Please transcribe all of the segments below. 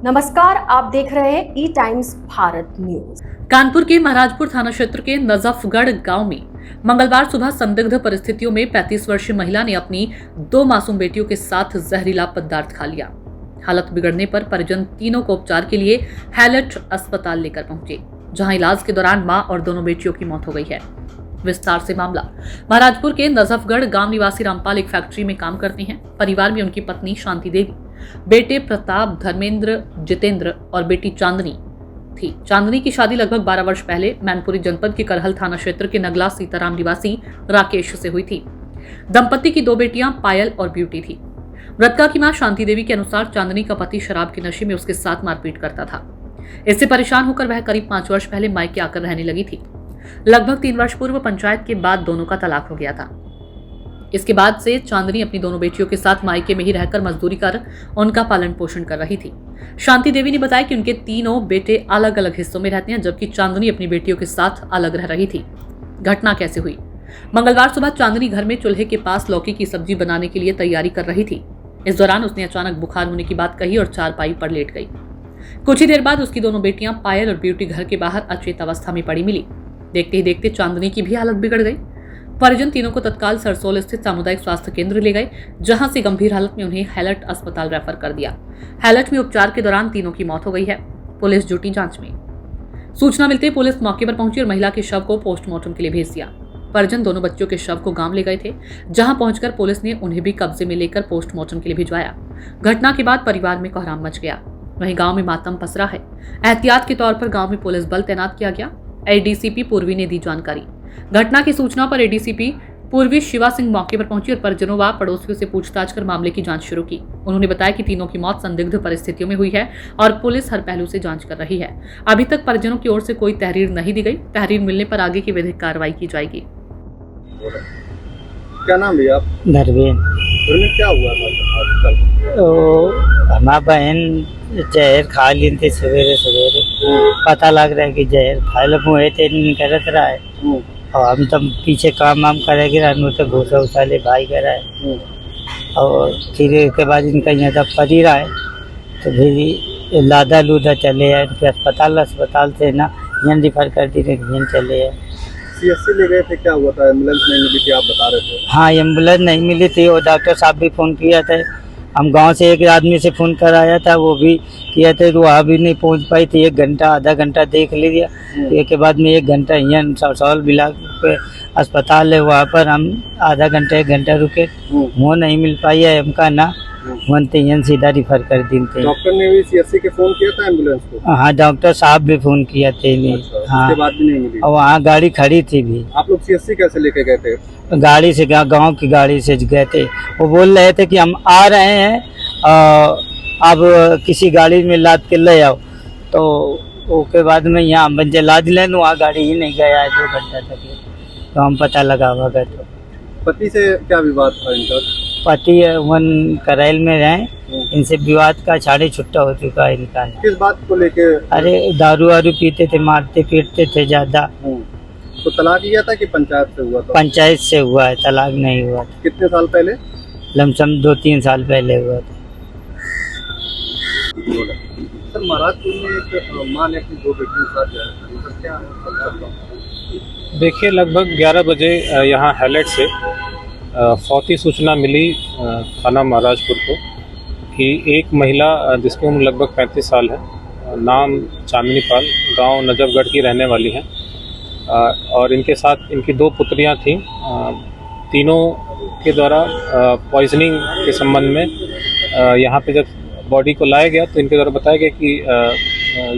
नमस्कार, आप देख रहे हैं ई टाइम्स भारत न्यूज। कानपुर के महाराजपुर थाना क्षेत्र के नजफगढ़ गांव में मंगलवार सुबह संदिग्ध परिस्थितियों में 35 वर्षीय महिला ने अपनी 2 मासूम बेटियों के साथ जहरीला पदार्थ खा लिया। हालत बिगड़ने पर परिजन तीनों को उपचार के लिए हैलट अस्पताल लेकर पहुंचे, जहां इलाज के दौरान मां और दोनों बेटियों की मौत हो गई है। विस्तार से मामला। महाराजपुर के नजफगढ़ गांव निवासी रामपाल एक फैक्ट्री में काम करते हैं। परिवार में उनकी पत्नी शांति देवी, बेटे प्रताप, धर्मेंद्र, जितेंद्र और बेटी चांदनी थी। चांदनी की शादी लगभग 12 वर्ष पहले मैनपुरी जनपद के करहल थाना क्षेत्र के नगला सीताराम निवासी राकेश से हुई थी। दंपति की 2 बेटियां पायल और ब्यूटी थी। मृतका की मां शांति देवी के अनुसार चांदनी का पति शराब के नशे में उसके साथ मारपीट करता था। इससे परेशान होकर वह करीब 5 वर्ष पहले मायके आकर रहने लगी थी। लगभग 3 वर्ष पूर्व पंचायत के बाद दोनों का तलाक हो गया था। इसके बाद से चांदनी अपनी दोनों बेटियों के साथ मायके में ही रहकर मजदूरी कर उनका पालन पोषण कर रही थी। शांति देवी ने बताया कि उनके तीनों बेटे अलग अलग हिस्सों में रहते हैं, जबकि चांदनी अपनी बेटियों के साथ अलग रह रही थी। घटना कैसे हुई? मंगलवार सुबह चांदनी घर में चूल्हे के पास लौकी की सब्जी बनाने के लिए तैयारी कर रही थी। इस दौरान उसने अचानक बुखार होने की बात कही और चारपाई पर लेट गई। कुछ ही देर बाद उसकी दोनों बेटियां पायल और ब्यूटी घर के बाहर अचेत अवस्था में पड़ी मिली। देखते ही देखते चांदनी की भी हालत बिगड़ गई। परिजन तीनों को तत्काल सरसोल स्थित सामुदायिक स्वास्थ्य केंद्र ले गए, जहां से गंभीर हालत में उन्हें हैलट अस्पताल रेफर कर दिया। हैलट में उपचार के दौरान तीनों की मौत हो गई है। पुलिस जुटी जांच में। सूचना मिलते ही पुलिस मौके पर पहुंची और महिला के शव को पोस्टमार्टम के लिए भेज दिया। परिजन दोनों बच्चों के शव को गांव ले गए थे, जहां पहुंचकर पुलिस ने उन्हें भी कब्जे में लेकर पोस्टमार्टम के लिए भिजवाया। घटना के बाद परिवार में कोहराम मच गया। वहीं गांव में मातम पसरा है। एहतियात के तौर पर गांव में पुलिस बल तैनात किया गया। एडीसीपी पूर्वी ने दी जानकारी। घटना की सूचना पर एडीसीपी पूर्वी शिवा सिंह मौके पर पहुंची और परिजनों व पड़ोसियों से पूछताछ कर मामले की जांच शुरू की। उन्होंने बताया कि तीनों की मौत संदिग्ध परिस्थितियों में हुई है और पुलिस हर पहलू से जांच कर रही है। अभी तक परिजनों की ओर से कोई तहरीर नहीं दी गई। तहरीर मिलने पर आगे की विधिक कार्रवाई की जाएगी। क्या नाम है आप? धर्मेंद्र। क्या हुआ था आजकल? तो हमारा बहन जहर खा ली थी सवेरे पता लग रहा है कि जहर खाए मुँह नहीं करत रहा है और हम तब पीछे काम वाम करेंगे तो घोसा उसा ले भाई करा है और फिर के बाद इनका यहाँ तक पड़ी रहा है तो फिर लादा लूदा चले हैं फिर अस्पताल से ना यहाँ रिफर कर दी यहाँ चले हैं। सीएससी ले गए थे, क्या हुआ था? एम्बुलेंस नहीं मिली थी आप बता रहे थे। हाँ, एम्बुलेंस नहीं मिली थी और डॉक्टर साहब भी फ़ोन किया था। हम गांव से एक आदमी से फ़ोन कराया था, वो भी किया था तो वहाँ भी नहीं पहुँच पाई थी। 1 घंटा आधा घंटा देख लिया। एक के बाद में 1 घंटा यहाँ सरसौल बिलाक पे अस्पताल है, वहाँ पर हम आधा घंटा 1 घंटा रुके, वो नहीं मिल पाई है हमका ना मनते यहाँ सीधा रिफर कर दी थे। डॉक्टर ने भी सीएससी के फ़ोन किया था एम्बुलेंस को? हाँ, डॉक्टर साहब भी फ़ोन किया थे। अच्छा, हाँ, उसके बाद भी नहीं मिली और वहाँ गाड़ी खड़ी थी भी। आप लोग सीएससी कैसे लेके गए थे? गाड़ी से, गांव की गाड़ी से गए थे। वो बोल रहे थे कि हम आ रहे हैं, अब किसी गाड़ी में लाद के ले आओ। तो उसके बाद में यहाँ बंजे लाद लें, वहाँ गाड़ी ही नहीं गया है 2 घंटा तक। तो हम पता लगा हुआ गए। तो पति से क्या विवाद था इनका? पति वन करैल में रहे, इनसे विवाद का छाड़े छुट्टा हो चुका है इनका। किस बात को लेके? अरे दारू वारू पीते थे, मारते पीटते थे ज्यादा। तो तलाक किया था कि पंचायत से हुआ था? पंचायत से हुआ है, तलाक नहीं हुआ था। कितने साल पहले? लमसम 2-3 साल पहले हुआ था। सर, महाराजपुर में एक मां ने अपनी 2 बेटियों के साथ जाया, क्या है? देखिए, लगभग 11 बजे यहाँ हैलट से फौती सूचना मिली थाना महाराजपुर को कि एक महिला जिसकी उम्र लगभग 35 साल है, नाम चांदनी पाल, गांव नजफगढ़ की रहने वाली है और इनके साथ इनकी 2 पुत्रियां थीं। तीनों के द्वारा पॉइजनिंग के संबंध में यहाँ पे जब बॉडी को लाया गया तो इनके द्वारा बताया गया कि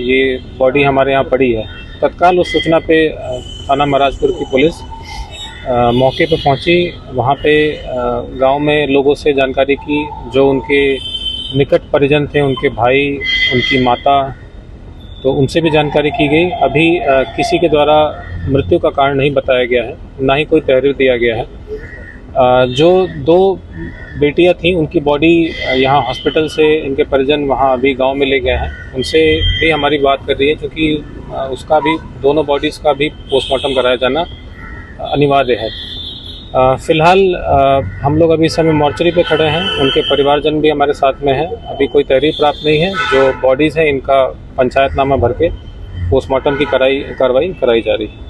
ये बॉडी हमारे यहाँ पड़ी है। तत्काल उस सूचना पे थाना महाराजपुर की पुलिस मौके पर पहुंची। वहाँ पे गांव में लोगों से जानकारी की, जो उनके निकट परिजन थे, उनके भाई, उनकी माता, तो उनसे भी जानकारी की गई। अभी किसी के द्वारा मृत्यु का कारण नहीं बताया गया है, ना ही कोई तहरीर दिया गया है। जो 2 बेटियां थीं उनकी बॉडी यहाँ हॉस्पिटल से इनके परिजन वहाँ अभी गांव में ले गए हैं। उनसे भी हमारी बात कर रही है, क्योंकि उसका भी, दोनों बॉडीज़ का भी पोस्टमार्टम कराया जाना अनिवार्य है। फिलहाल हम लोग अभी इस समय मॉर्चरी पे खड़े हैं। उनके परिवारजन भी हमारे साथ में हैं। अभी कोई तहरीर प्राप्त नहीं है। जो बॉडीज़ हैं इनका पंचायतनामा भर के पोस्टमार्टम की कार्रवाई कराई जा रही है।